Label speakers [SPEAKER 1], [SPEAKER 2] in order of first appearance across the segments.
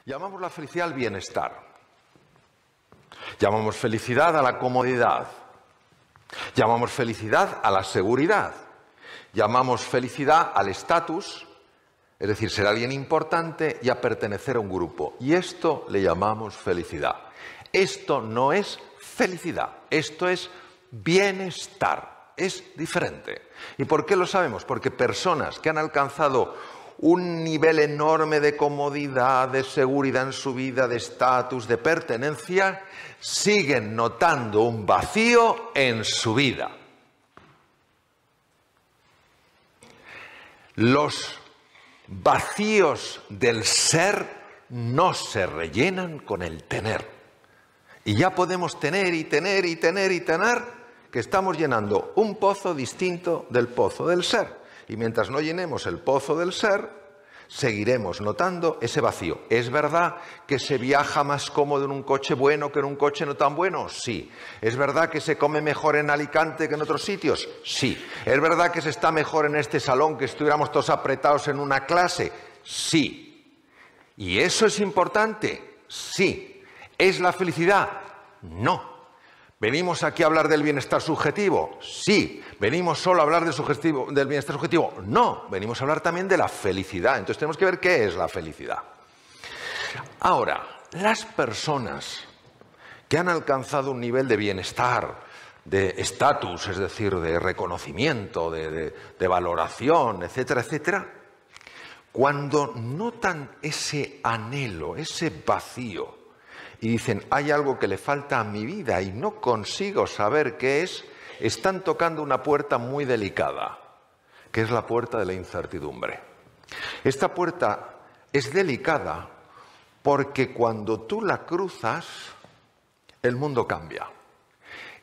[SPEAKER 1] Llamamos la felicidad al bienestar. Llamamos felicidad a la comodidad. Llamamos felicidad a la seguridad. Llamamos felicidad al estatus, es decir, ser alguien importante y a pertenecer a un grupo. Y esto le llamamos felicidad. Esto no es felicidad, esto es bienestar. Es diferente. ¿Y por qué lo sabemos? Porque personas que han alcanzado un nivel enorme de comodidad, de seguridad en su vida, de estatus, de pertenencia, siguen notando un vacío en su vida. Los vacíos del ser no se rellenan con el tener. Y ya podemos tener y tener y tener y tener, que estamos llenando un pozo distinto del pozo del ser. Y mientras no llenemos el pozo del ser, seguiremos notando ese vacío. ¿Es verdad que se viaja más cómodo en un coche bueno que en un coche no tan bueno? Sí. ¿Es verdad que se come mejor en Alicante que en otros sitios? Sí. ¿Es verdad que se está mejor en este salón que estuviéramos todos apretados en una clase? Sí. ¿Y eso es importante? Sí. ¿Es la felicidad? No. ¿Venimos aquí a hablar del bienestar subjetivo? Sí. ¿Venimos solo a hablar del bienestar subjetivo? No. Venimos a hablar también de la felicidad. Entonces tenemos que ver qué es la felicidad. Ahora, las personas que han alcanzado un nivel de bienestar, de estatus, es decir, de reconocimiento, de valoración, etcétera, etcétera, cuando notan ese anhelo, ese vacío, y dicen, hay algo que le falta a mi vida y no consigo saber qué es, están tocando una puerta muy delicada, que es la puerta de la incertidumbre. Esta puerta es delicada porque cuando tú la cruzas, el mundo cambia.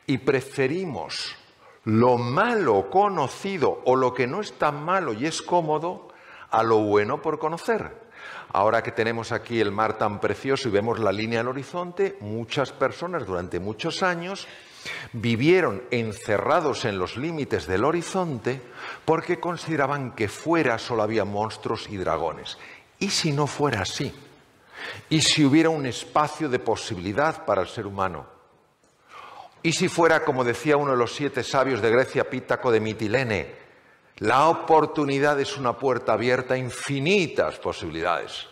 [SPEAKER 1] Y preferimos lo malo conocido o lo que no es tan malo y es cómodo a lo bueno por conocer. Ahora que tenemos aquí el mar tan precioso y vemos la línea al horizonte, muchas personas durante muchos años vivieron encerrados en los límites del horizonte porque consideraban que fuera solo había monstruos y dragones. ¿Y si no fuera así? ¿Y si hubiera un espacio de posibilidad para el ser humano? ¿Y si fuera, como decía uno de los 7 sabios de Grecia, Pítaco de Mitilene, la oportunidad es una puerta abierta a infinitas posibilidades?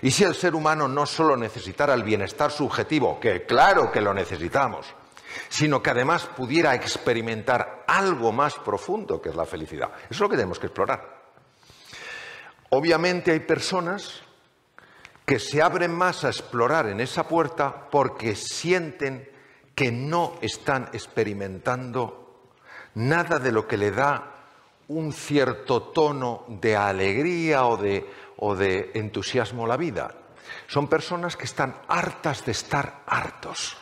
[SPEAKER 1] Y si el ser humano no solo necesitara el bienestar subjetivo, que claro que lo necesitamos, sino que además pudiera experimentar algo más profundo, que es la felicidad. Eso es lo que tenemos que explorar. Obviamente hay personas que se abren más a explorar en esa puerta porque sienten que no están experimentando nada de lo que le da un cierto tono de alegría o de entusiasmo a la vida. Son personas que están hartas de estar hartos.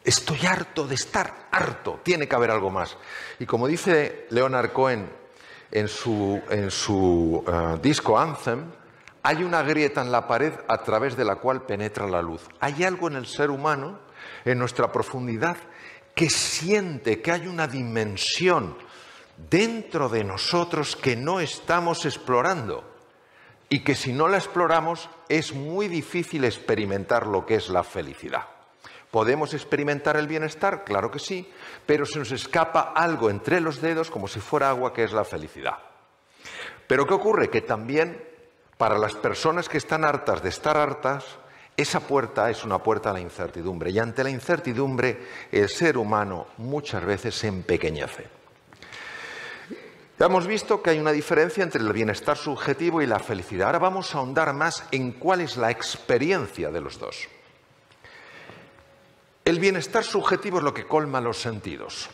[SPEAKER 1] Estoy harto de estar harto. Tiene que haber algo más. Y como dice Leonard Cohen en su disco Anthem, hay una grieta en la pared a través de la cual penetra la luz. Hay algo en el ser humano, en nuestra profundidad, que siente que hay una dimensión dentro de nosotros que no estamos explorando y que si no la exploramos es muy difícil experimentar lo que es la felicidad. ¿Podemos experimentar el bienestar? Claro que sí, pero se nos escapa algo entre los dedos como si fuera agua, que es la felicidad. Pero ¿qué ocurre? Que también para las personas que están hartas de estar hartas, esa puerta es una puerta a la incertidumbre y ante la incertidumbre el ser humano muchas veces se empequeñece. Ya hemos visto que hay una diferencia entre el bienestar subjetivo y la felicidad. Ahora vamos a ahondar más en cuál es la experiencia de los dos. El bienestar subjetivo es lo que colma los sentidos.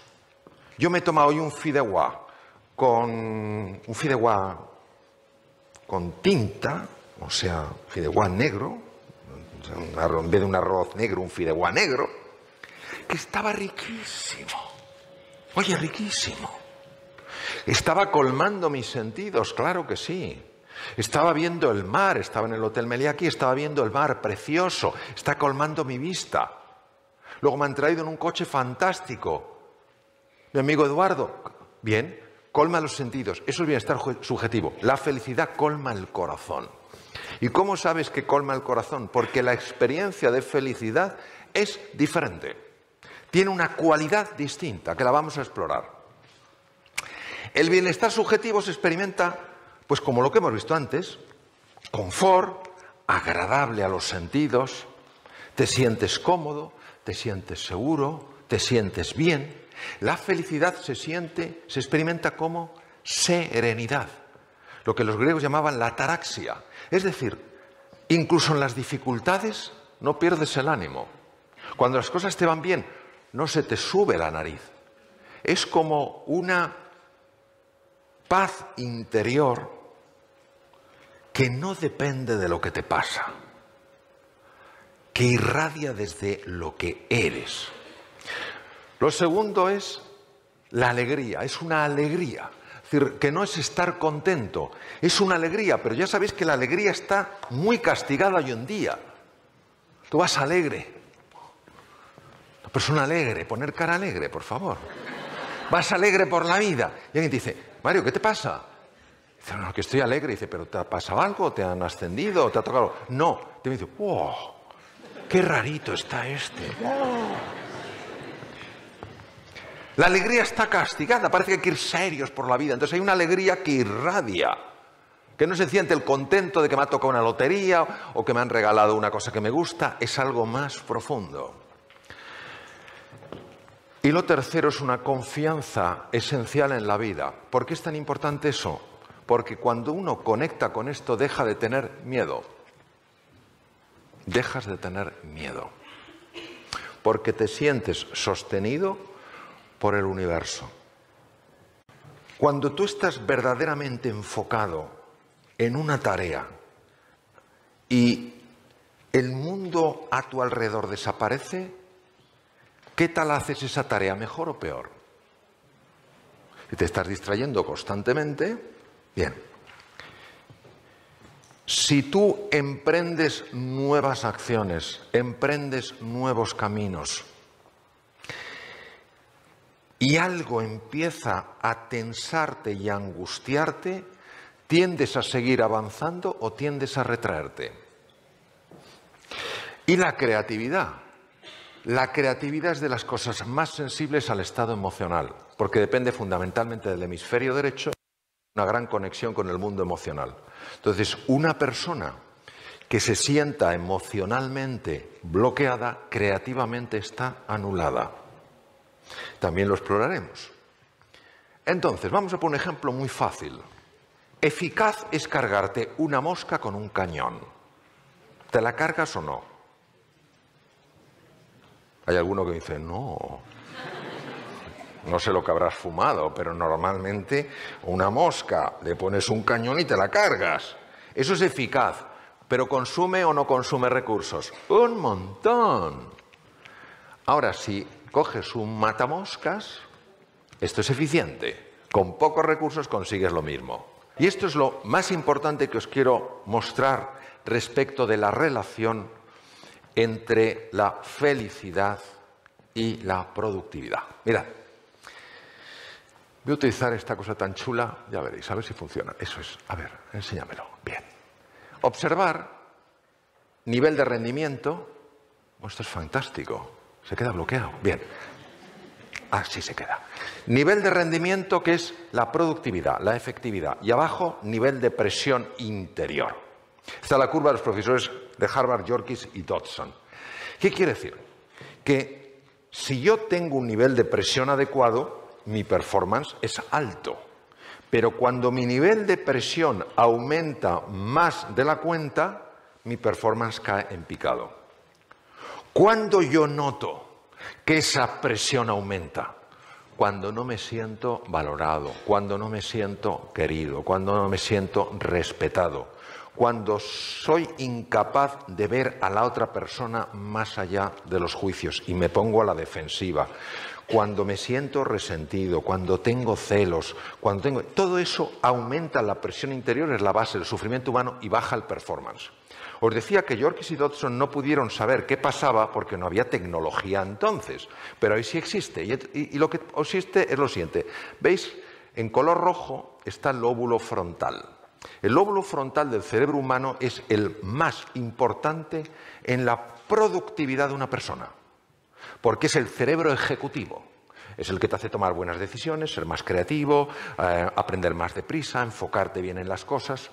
[SPEAKER 1] Yo me he tomado hoy un fideuà con tinta, o sea, fideuà negro, en vez de un arroz negro, un fideuà negro, que estaba riquísimo. Oye, riquísimo. Estaba colmando mis sentidos, claro que sí. Estaba viendo el mar, estaba en el Hotel Meliá aquí, estaba viendo el mar precioso, está colmando mi vista. Luego me han traído en un coche fantástico. Mi amigo Eduardo, bien, colma los sentidos. Eso es bienestar subjetivo. La felicidad colma el corazón. ¿Y cómo sabes que colma el corazón? Porque la experiencia de felicidad es diferente. Tiene una cualidad distinta que la vamos a explorar. El bienestar subjetivo se experimenta, pues como lo que hemos visto antes, confort, agradable a los sentidos, te sientes cómodo, te sientes seguro, te sientes bien. La felicidad se experimenta como serenidad, lo que los griegos llamaban la ataraxia. Es decir, incluso en las dificultades no pierdes el ánimo. Cuando las cosas te van bien, no se te sube la nariz. Es como una paz interior que no depende de lo que te pasa, que irradia desde lo que eres. Lo segundo es la alegría, es una alegría. Es decir, que no es estar contento, es una alegría, pero ya sabéis que la alegría está muy castigada hoy en día. Tú vas alegre, una persona alegre, poner cara alegre, por favor. Vas alegre por la vida. Y alguien te dice, Mario, ¿qué te pasa? Dice, no, que estoy alegre. Dice, ¿pero te ha pasado algo? ¿Te han ascendido? ¿Te ha tocado? No. Te dice, wow, qué rarito está este. La alegría está castigada, parece que hay que ir serios por la vida. Entonces hay una alegría que irradia, que no se siente el contento de que me ha tocado una lotería o que me han regalado una cosa que me gusta, es algo más profundo. Y lo tercero es una confianza esencial en la vida. ¿Por qué es tan importante eso? Porque cuando uno conecta con esto deja de tener miedo. Dejas de tener miedo. Porque te sientes sostenido por el universo. Cuando tú estás verdaderamente enfocado en una tarea y el mundo a tu alrededor desaparece, ¿qué tal haces esa tarea? ¿Mejor o peor? Si te estás distrayendo constantemente, bien. Si tú emprendes nuevas acciones, emprendes nuevos caminos y algo empieza a tensarte y a angustiarte, ¿tiendes a seguir avanzando o tiendes a retraerte? Y la creatividad. La creatividad es de las cosas más sensibles al estado emocional, porque depende fundamentalmente del hemisferio derecho, una gran conexión con el mundo emocional. Entonces, una persona que se sienta emocionalmente bloqueada, creativamente está anulada. También lo exploraremos. Entonces, vamos a poner un ejemplo muy fácil. Eficaz es cargarte una mosca con un cañón. ¿Te la cargas o no? Hay alguno que dice, no sé lo que habrás fumado, pero normalmente una mosca le pones un cañón y te la cargas. Eso es eficaz, pero ¿consume o no consume recursos? Un montón. Ahora, si coges un matamoscas, esto es eficiente. Con pocos recursos consigues lo mismo. Y esto es lo más importante que os quiero mostrar respecto de la relación entre la felicidad y la productividad. Mirad, voy a utilizar esta cosa tan chula, ya veréis, a ver si funciona. Eso es, a ver, enséñamelo. Bien. Observar, nivel de rendimiento. Oh, esto es fantástico. Se queda bloqueado. Bien. Así se queda. Nivel de rendimiento, que es la productividad, la efectividad. Y abajo, nivel de presión interior. Está la curva de los profesores de Harvard, Yorkis y Dodson. ¿Qué quiere decir? Que si yo tengo un nivel de presión adecuado, mi performance es alto. Pero cuando mi nivel de presión aumenta más de la cuenta, mi performance cae en picado. ¿Cuándo yo noto que esa presión aumenta? Cuando no me siento valorado, cuando no me siento querido, cuando no me siento respetado. Cuando soy incapaz de ver a la otra persona más allá de los juicios y me pongo a la defensiva, cuando me siento resentido, cuando tengo celos, todo eso aumenta la presión interior, es la base del sufrimiento humano y baja el performance. Os decía que Yorkis y Dodson no pudieron saber qué pasaba porque no había tecnología entonces, pero ahí sí existe y lo que existe es lo siguiente. ¿Veis? En color rojo está el lóbulo frontal. El lóbulo frontal del cerebro humano es el más importante en la productividad de una persona, porque es el cerebro ejecutivo. Es el que te hace tomar buenas decisiones, ser más creativo, aprender más deprisa, enfocarte bien en las cosas.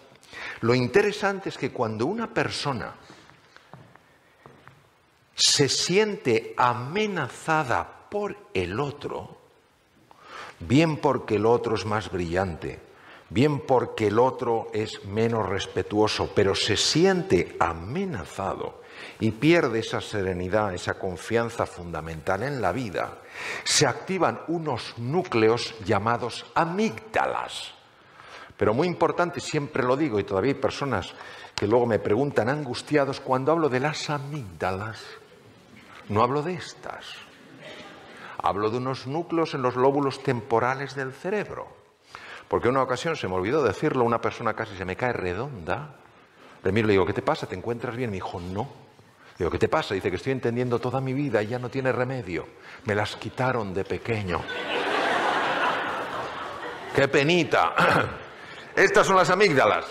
[SPEAKER 1] Lo interesante es que cuando una persona se siente amenazada por el otro, bien porque el otro es más brillante, bien porque el otro es menos respetuoso, pero se siente amenazado y pierde esa serenidad, esa confianza fundamental en la vida, se activan unos núcleos llamados amígdalas. Pero muy importante, siempre lo digo, y todavía hay personas que luego me preguntan angustiados, cuando hablo de las amígdalas, no hablo de estas. Hablo de unos núcleos en los lóbulos temporales del cerebro. Porque en una ocasión, se me olvidó decirlo, una persona casi se me cae redonda. Le miro y le digo, ¿qué te pasa? ¿Te encuentras bien? Me dijo, no. Digo, ¿qué te pasa? Dice que estoy entendiendo toda mi vida y ya no tiene remedio. Me las quitaron de pequeño. ¡Qué penita! Estas son las amígdalas,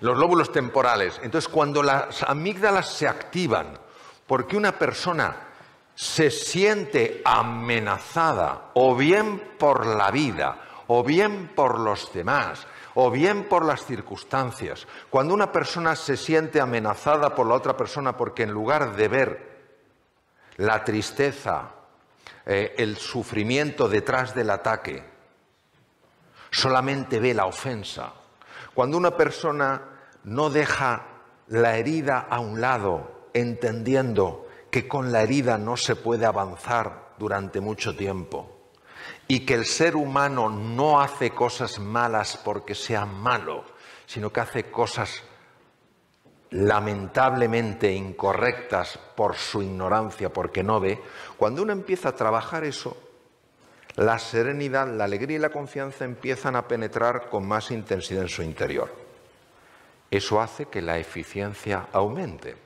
[SPEAKER 1] los lóbulos temporales. Entonces, cuando las amígdalas se activan porque una persona se siente amenazada, o bien por la vida, o bien por los demás, o bien por las circunstancias, cuando una persona se siente amenazada por la otra persona porque en lugar de ver la tristeza, el sufrimiento detrás del ataque, solamente ve la ofensa. Cuando una persona no deja la herida a un lado, entendiendo que con la herida no se puede avanzar durante mucho tiempo, y que el ser humano no hace cosas malas porque sea malo, sino que hace cosas lamentablemente incorrectas por su ignorancia, porque no ve, cuando uno empieza a trabajar eso, la serenidad, la alegría y la confianza empiezan a penetrar con más intensidad en su interior. Eso hace que la eficiencia aumente.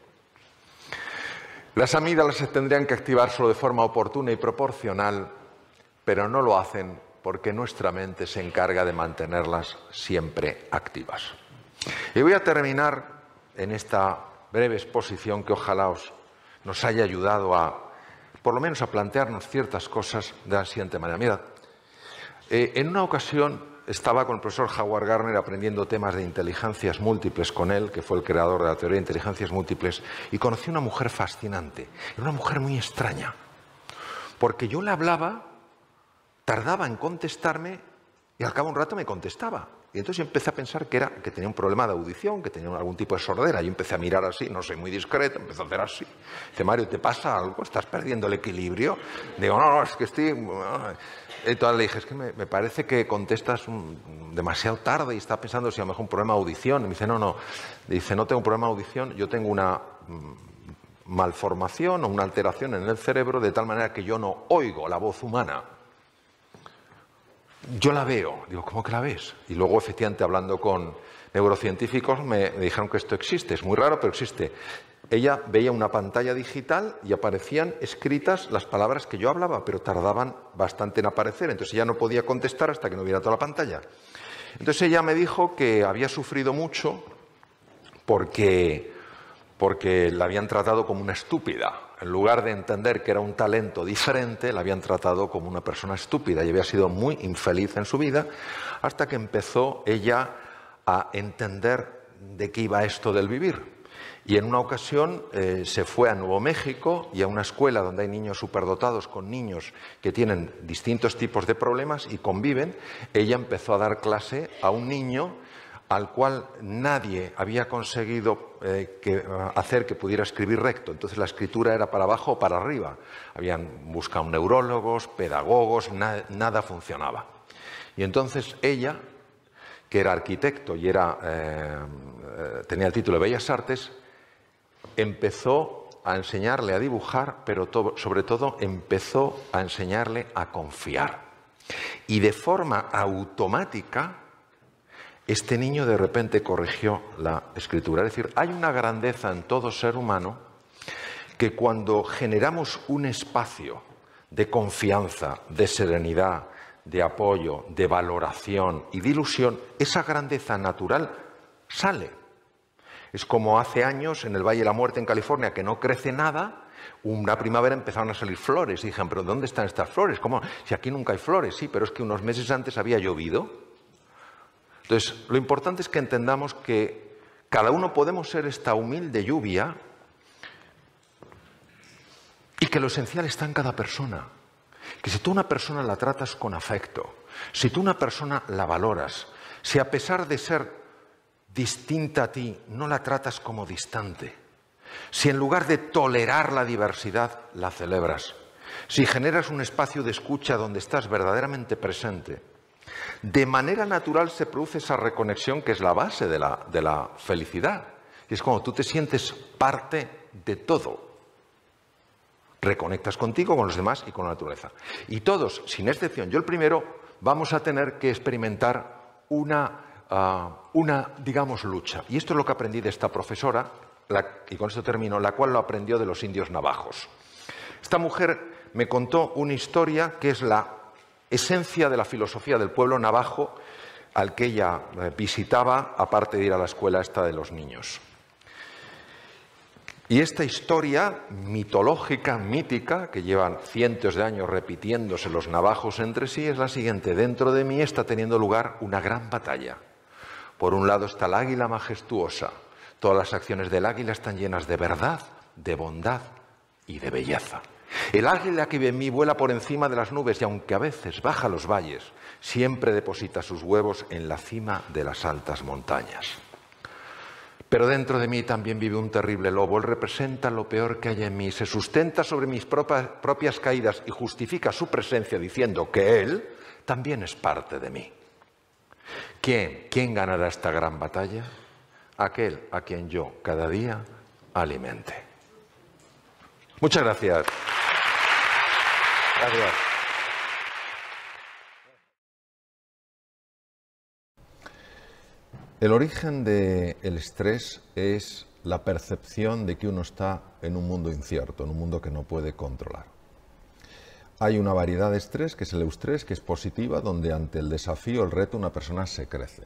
[SPEAKER 1] Las amígdalas se tendrían que activar solo de forma oportuna y proporcional, pero no lo hacen porque nuestra mente se encarga de mantenerlas siempre activas. Y voy a terminar en esta breve exposición que ojalá nos haya ayudado a por lo menos a plantearnos ciertas cosas de la siguiente manera. Mirad, en una ocasión estaba con el profesor Howard Gardner aprendiendo temas de inteligencias múltiples con él, que fue el creador de la teoría de inteligencias múltiples, y conocí una mujer fascinante, era una mujer muy extraña, porque yo le hablaba, tardaba en contestarme y al cabo de un rato me contestaba. Y entonces yo empecé a pensar que tenía un problema de audición, que tenía algún tipo de sordera. Yo empecé a mirar así, no soy muy discreto, empecé a hacer así. Dice, Mario, ¿te pasa algo? ¿Estás perdiendo el equilibrio? Digo, no, es que estoy... Entonces le dije, es que me parece que contestas demasiado tarde y está pensando si a lo mejor un problema de audición. Y me dice, no. Dice, no tengo un problema de audición, yo tengo una malformación o una alteración en el cerebro de tal manera que yo no oigo la voz humana. Yo la veo. Digo, ¿cómo que la ves? Y luego, efectivamente, hablando con neurocientíficos, me dijeron que esto existe. Es muy raro, pero existe. Ella veía una pantalla digital y aparecían escritas las palabras que yo hablaba, pero tardaban bastante en aparecer. Entonces ella no podía contestar hasta que no viera toda la pantalla. Entonces ella me dijo que había sufrido mucho porque la habían tratado como una estúpida. En lugar de entender que era un talento diferente, la habían tratado como una persona estúpida y había sido muy infeliz en su vida hasta que empezó ella a entender de qué iba esto del vivir. Y en una ocasión se fue a Nuevo México y a una escuela donde hay niños superdotados con niños que tienen distintos tipos de problemas y conviven. Ella empezó a dar clase a un niño al cual nadie había conseguido hacer que pudiera escribir recto. Entonces la escritura era para abajo o para arriba. Habían buscado neurólogos, pedagogos, nada funcionaba. Y entonces ella, que era arquitecto y tenía el título de Bellas Artes, empezó a enseñarle a dibujar, pero sobre todo empezó a enseñarle a confiar. Y de forma automática, este niño de repente corrigió la escritura. Es decir, hay una grandeza en todo ser humano que cuando generamos un espacio de confianza, de serenidad, de apoyo, de valoración y de ilusión, esa grandeza natural sale. Es como hace años en el Valle de la Muerte en California, que no crece nada. Una primavera empezaron a salir flores y dijeron, ¿pero dónde están estas flores? ¿Cómo? Si aquí nunca hay flores. Sí, pero es que unos meses antes había llovido. Entonces, lo importante es que entendamos que cada uno podemos ser esta humilde lluvia y que lo esencial está en cada persona. Que si tú una persona la tratas con afecto, si tú una persona la valoras, si a pesar de ser distinta a ti no la tratas como distante, si en lugar de tolerar la diversidad la celebras, si generas un espacio de escucha donde estás verdaderamente presente, de manera natural se produce esa reconexión que es la base de la felicidad. Y es como tú te sientes parte de todo. Reconectas contigo, con los demás y con la naturaleza. Y todos, sin excepción, yo el primero, vamos a tener que experimentar una digamos, lucha. Y esto es lo que aprendí de esta profesora, y con esto termino, la cual lo aprendió de los indios navajos. Esta mujer me contó una historia que es la esencia de la filosofía del pueblo navajo al que ella visitaba, aparte de ir a la escuela esta de los niños. Y esta historia mitológica, mítica, que llevan cientos de años repitiéndose los navajos entre sí, es la siguiente. Dentro de mí está teniendo lugar una gran batalla. Por un lado está el águila majestuosa. Todas las acciones del águila están llenas de verdad, de bondad y de belleza. El águila que vive en mí vuela por encima de las nubes y aunque a veces baja los valles, siempre deposita sus huevos en la cima de las altas montañas. Pero dentro de mí también vive un terrible lobo. Él representa lo peor que hay en mí, se sustenta sobre mis propias caídas y justifica su presencia diciendo que él también es parte de mí. ¿Quién ganará esta gran batalla? Aquel a quien yo cada día alimente. Muchas gracias. Gracias.
[SPEAKER 2] El origen del estrés es la percepción de que uno está en un mundo incierto, en un mundo que no puede controlar. Hay una variedad de estrés, que es el eustrés, que es positiva, donde ante el desafío, el reto, una persona se crece.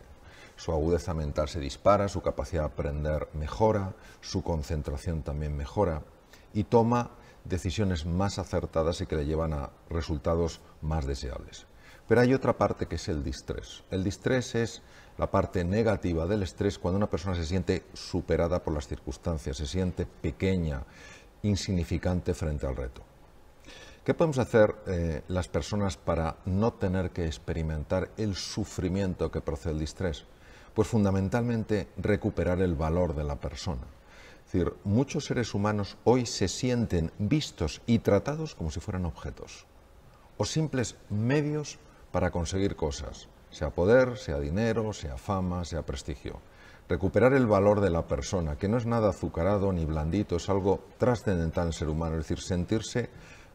[SPEAKER 2] Su agudeza mental se dispara, su capacidad de aprender mejora, su concentración también mejora y toma decisiones más acertadas y que le llevan a resultados más deseables. Pero hay otra parte que es el distrés. El distrés es la parte negativa del estrés cuando una persona se siente superada por las circunstancias, se siente pequeña, insignificante frente al reto. ¿Qué podemos hacer las personas para no tener que experimentar el sufrimiento que procede del distrés? Pues fundamentalmente recuperar el valor de la persona. Es decir, muchos seres humanos hoy se sienten vistos y tratados como si fueran objetos o simples medios para conseguir cosas, sea poder, sea dinero, sea fama, sea prestigio. Recuperar el valor de la persona, que no es nada azucarado ni blandito, es algo trascendental en el ser humano, es decir, sentirse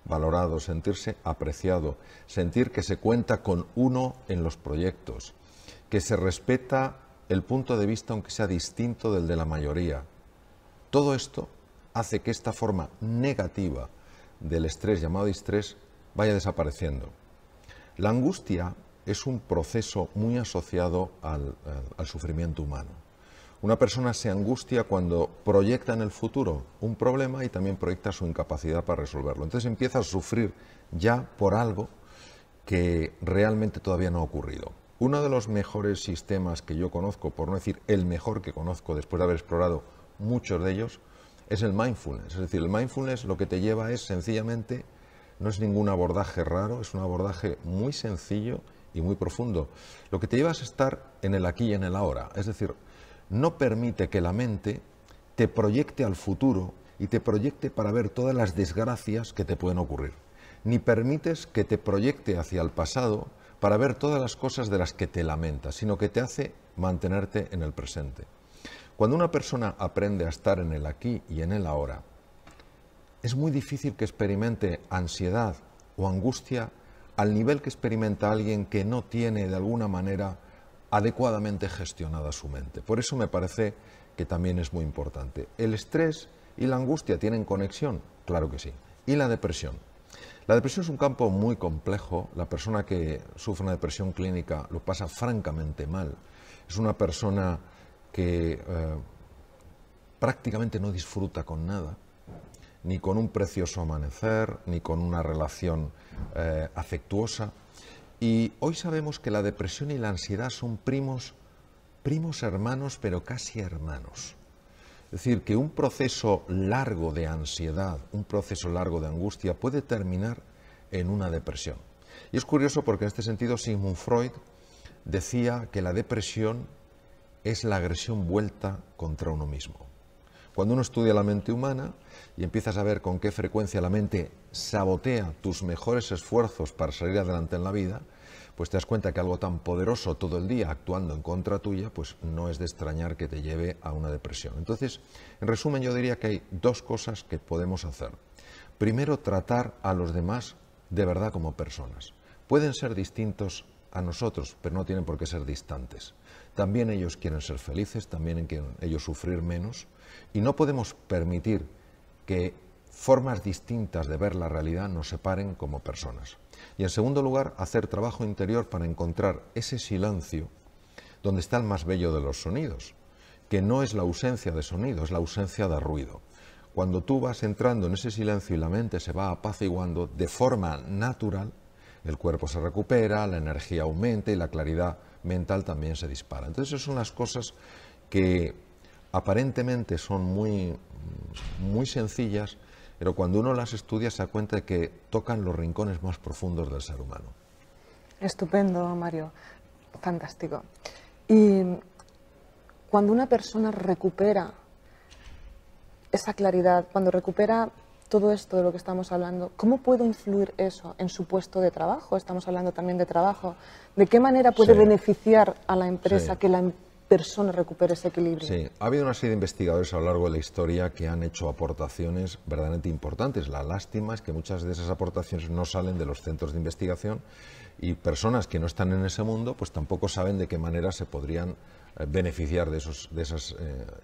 [SPEAKER 2] valorado, sentirse apreciado, sentir que se cuenta con uno en los proyectos, que se respeta el punto de vista aunque sea distinto del de la mayoría. Todo esto hace que esta forma negativa del estrés llamado distrés vaya desapareciendo. La angustia es un proceso muy asociado al sufrimiento humano. Una persona se angustia cuando proyecta en el futuro un problema y también proyecta su incapacidad para resolverlo. Entonces empieza a sufrir ya por algo que realmente todavía no ha ocurrido. Uno de los mejores sistemas que yo conozco, por no decir el mejor que conozco después de haber explorado muchos de ellos, es el mindfulness. Es decir, el mindfulness lo que te lleva es sencillamente, no es ningún abordaje raro, es un abordaje muy sencillo y muy profundo. Lo que te lleva es estar en el aquí y en el ahora. Es decir, no permite que la mente te proyecte al futuro y te proyecte para ver todas las desgracias que te pueden ocurrir. Ni permites que te proyecte hacia el pasado para ver todas las cosas de las que te lamentas, sino que te hace mantenerte en el presente. Cuando una persona aprende a estar en el aquí y en el ahora, es muy difícil que experimente ansiedad o angustia al nivel que experimenta alguien que no tiene de alguna manera adecuadamente gestionada su mente. Por eso me parece que también es muy importante. ¿El estrés y la angustia tienen conexión? Claro que sí. ¿Y la depresión? La depresión es un campo muy complejo. La persona que sufre una depresión clínica lo pasa francamente mal. Es una persona que prácticamente no disfruta con nada, ni con un precioso amanecer, ni con una relación afectuosa. Y hoy sabemos que la depresión y la ansiedad son primos hermanos, pero casi hermanos. Es decir, que un proceso largo de ansiedad, un proceso largo de angustia puede terminar en una depresión. Y es curioso porque en este sentido Sigmund Freud decía que la depresión es la agresión vuelta contra uno mismo. Cuando uno estudia la mente humana y empiezas a ver con qué frecuencia la mente sabotea tus mejores esfuerzos para salir adelante en la vida, pues te das cuenta que algo tan poderoso todo el día actuando en contra tuya, pues no es de extrañar que te lleve a una depresión. Entonces, en resumen, yo diría que hay dos cosas que podemos hacer. Primero, tratar a los demás de verdad como personas. Pueden ser distintos a nosotros, pero no tienen por qué ser distantes. También ellos quieren ser felices, también quieren ellos sufrir menos, y no podemos permitir que formas distintas de ver la realidad nos separen como personas. Y en segundo lugar, hacer trabajo interior para encontrar ese silencio donde está el más bello de los sonidos, que no es la ausencia de sonido, es la ausencia de ruido. Cuando tú vas entrando en ese silencio y la mente se va apaciguando de forma natural, el cuerpo se recupera, la energía aumenta y la claridad mental también se dispara. Entonces esas son las cosas que aparentemente son muy sencillas, pero cuando uno las estudia se da cuenta de que tocan los rincones más profundos del ser humano.
[SPEAKER 3] Estupendo, Mario. Fantástico. Y cuando una persona recupera esa claridad, cuando recupera todo esto de lo que estamos hablando, ¿cómo puede influir eso en su puesto de trabajo? Estamos hablando también de trabajo. ¿De qué manera puede beneficiar a la empresa que la persona recupere ese equilibrio?
[SPEAKER 2] Sí, ha habido una serie de investigadores a lo largo de la historia que han hecho aportaciones verdaderamente importantes. La lástima es que muchas de esas aportaciones no salen de los centros de investigación y personas que no están en ese mundo pues tampoco saben de qué manera se podrían beneficiar de esas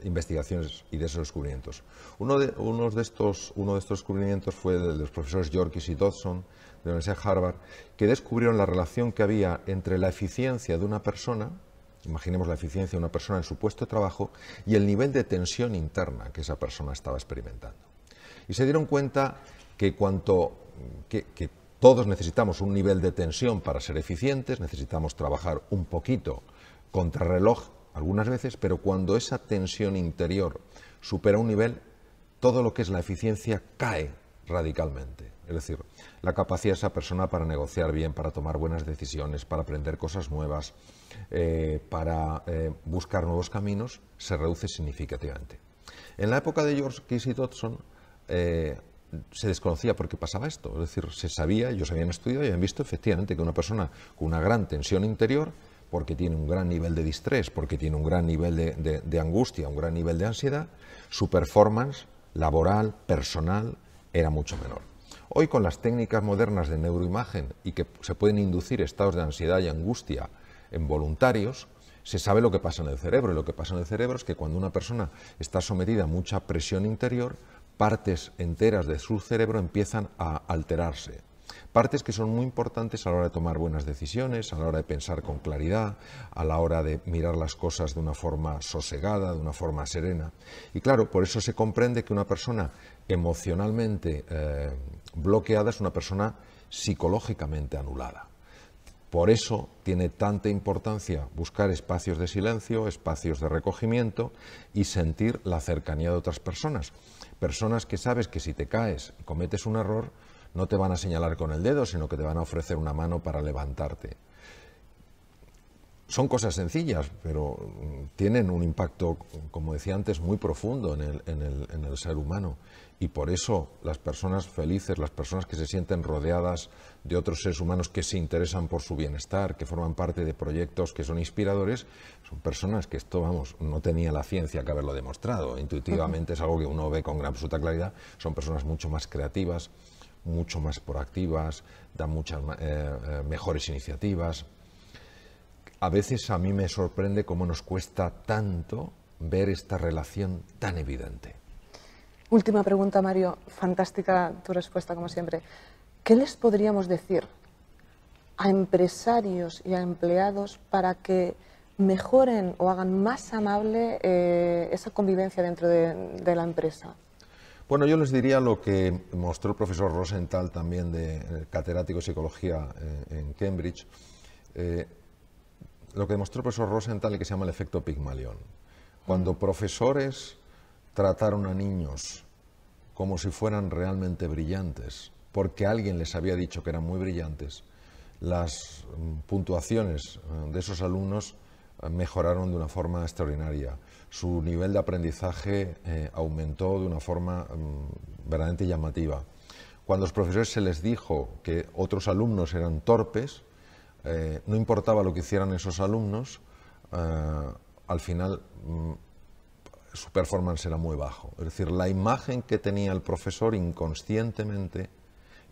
[SPEAKER 2] investigaciones y de esos descubrimientos. Uno de estos descubrimientos fue de los profesores Yorkis y Dodson de la Universidad de Harvard, que descubrieron la relación que había entre la eficiencia de una persona, imaginemos la eficiencia de una persona en su puesto de trabajo, y el nivel de tensión interna que esa persona estaba experimentando. Y se dieron cuenta que que todos necesitamos un nivel de tensión para ser eficientes, necesitamos trabajar un poquito contrarreloj algunas veces, pero cuando esa tensión interior supera un nivel, todo lo que es la eficiencia cae radicalmente. Es decir, la capacidad de esa persona para negociar bien, para tomar buenas decisiones, para aprender cosas nuevas, para buscar nuevos caminos, se reduce significativamente. En la época de Yorkis y Dodson se desconocía por qué pasaba esto. Es decir, se sabía, ellos habían estudiado y habían visto efectivamente que una persona con una gran tensión interior, porque tiene un gran nivel de distrés, porque tiene un gran nivel de angustia, un gran nivel de ansiedad, su performance laboral, personal, era mucho menor. Hoy con las técnicas modernas de neuroimagen y que se pueden inducir estados de ansiedad y angustia en voluntarios, se sabe lo que pasa en el cerebro. Y lo que pasa en el cerebro es que cuando una persona está sometida a mucha presión interior, partes enteras de su cerebro empiezan a alterarse. Partes que son muy importantes a la hora de tomar buenas decisiones, a la hora de pensar con claridad, a la hora de mirar las cosas de una forma sosegada, de una forma serena. Y claro, por eso se comprende que una persona emocionalmente bloqueada es una persona psicológicamente anulada. Por eso tiene tanta importancia buscar espacios de silencio, espacios de recogimiento y sentir la cercanía de otras personas. Personas que sabes que si te caes y cometes un error, no te van a señalar con el dedo, sino que te van a ofrecer una mano para levantarte. Son cosas sencillas, pero tienen un impacto, como decía antes, muy profundo en el ser humano. Y por eso las personas felices, las personas que se sienten rodeadas de otros seres humanos que se interesan por su bienestar, que forman parte de proyectos que son inspiradores, son personas que esto, vamos, no tenía la ciencia que haberlo demostrado. Intuitivamente es algo que uno ve con gran absoluta claridad. Son personas mucho más creativas, mucho más proactivas, dan muchas mejores iniciativas. A veces a mí me sorprende cómo nos cuesta tanto ver esta relación tan evidente.
[SPEAKER 3] Última pregunta, Mario. Fantástica tu respuesta, como siempre. ¿qué les podríamos decir a empresarios y a empleados para que mejoren o hagan más amable esa convivencia dentro de la empresa?
[SPEAKER 2] Bueno, yo les diría lo que mostró el profesor Rosenthal, también catedrático de psicología en Cambridge, lo que demostró el profesor Rosenthal, que se llama el efecto Pigmalión. Cuando profesores trataron a niños como si fueran realmente brillantes, porque alguien les había dicho que eran muy brillantes, las puntuaciones de esos alumnos mejoraron de una forma extraordinaria. Su nivel de aprendizaje aumentó de una forma verdaderamente llamativa. Cuando a los profesores se les dijo que otros alumnos eran torpes, no importaba lo que hicieran esos alumnos, al final su performance era muy bajo. Es decir, la imagen que tenía el profesor inconscientemente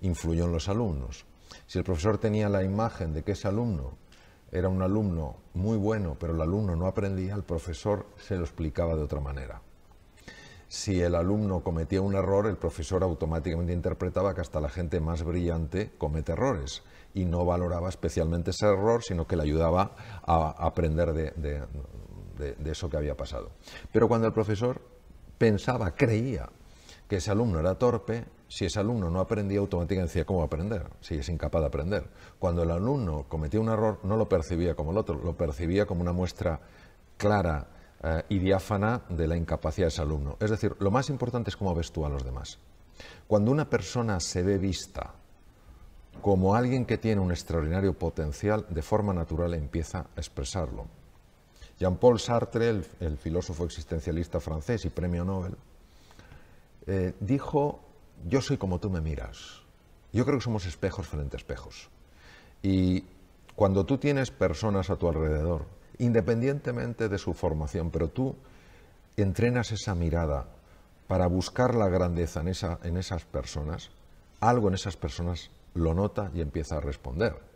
[SPEAKER 2] influyó en los alumnos. Si el profesor tenía la imagen de que ese alumno era un alumno muy bueno, pero el alumno no aprendía, el profesor se lo explicaba de otra manera. Si el alumno cometía un error, el profesor automáticamente interpretaba que hasta la gente más brillante comete errores y no valoraba especialmente ese error, sino que le ayudaba a aprender de eso que había pasado. Pero cuando el profesor pensaba, creía que ese alumno era torpe, si ese alumno no aprendía, automáticamente decía, ¿cómo va a aprender? Si es incapaz de aprender. Cuando el alumno cometía un error, no lo percibía como el otro, lo percibía como una muestra clara y diáfana de la incapacidad de ese alumno. Es decir, lo más importante es cómo ves tú a los demás. Cuando una persona se ve vista como alguien que tiene un extraordinario potencial, de forma natural empieza a expresarlo. Jean-Paul Sartre, el filósofo existencialista francés y premio Nobel, dijo: yo soy como tú me miras. Yo creo que somos espejos frente a espejos. Y cuando tú tienes personas a tu alrededor, independientemente de su formación, pero tú entrenas esa mirada para buscar la grandeza en esas personas, algo en esas personas lo nota y empieza a responder.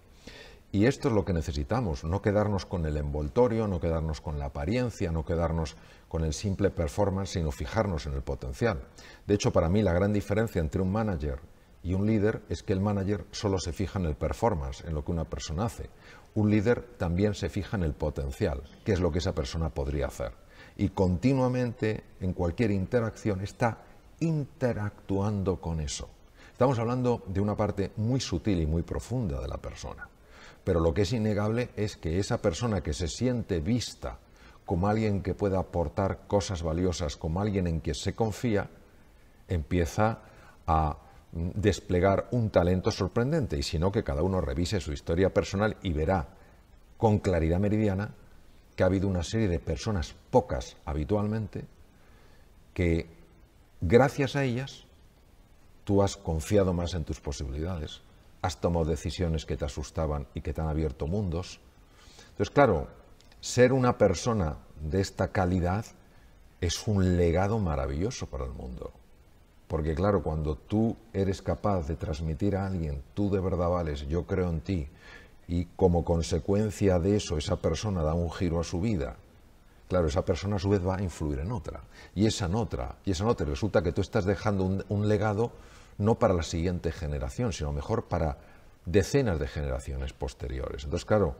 [SPEAKER 2] Y esto es lo que necesitamos, no quedarnos con el envoltorio, no quedarnos con la apariencia, no quedarnos con el simple performance, sino fijarnos en el potencial. De hecho, para mí la gran diferencia entre un manager y un líder es que el manager solo se fija en el performance, en lo que una persona hace. Un líder también se fija en el potencial, qué es lo que esa persona podría hacer. Y continuamente, en cualquier interacción, está interactuando con eso. Estamos hablando de una parte muy sutil y muy profunda de la persona. Pero lo que es innegable es que esa persona que se siente vista como alguien que pueda aportar cosas valiosas, como alguien en quien se confía, empieza a desplegar un talento sorprendente. Y si no, que cada uno revise su historia personal y verá con claridad meridiana que ha habido una serie de personas, pocas habitualmente, que gracias a ellas tú has confiado más en tus posibilidades, has tomado decisiones que te asustaban y que te han abierto mundos. Entonces, claro, ser una persona de esta calidad es un legado maravilloso para el mundo. Porque, claro, cuando tú eres capaz de transmitir a alguien, tú de verdad vales, yo creo en ti, y como consecuencia de eso esa persona da un giro a su vida, claro, esa persona a su vez va a influir en otra, y esa en otra, y esa en otra. Resulta que tú estás dejando un legado no para la siguiente generación, sino mejor para decenas de generaciones posteriores. Entonces, claro,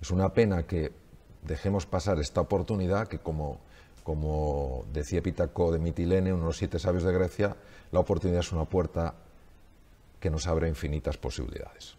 [SPEAKER 2] es una pena que dejemos pasar esta oportunidad que, como decía Epítaco de Mitilene, uno de los 7 sabios de Grecia, la oportunidad es una puerta que nos abre infinitas posibilidades.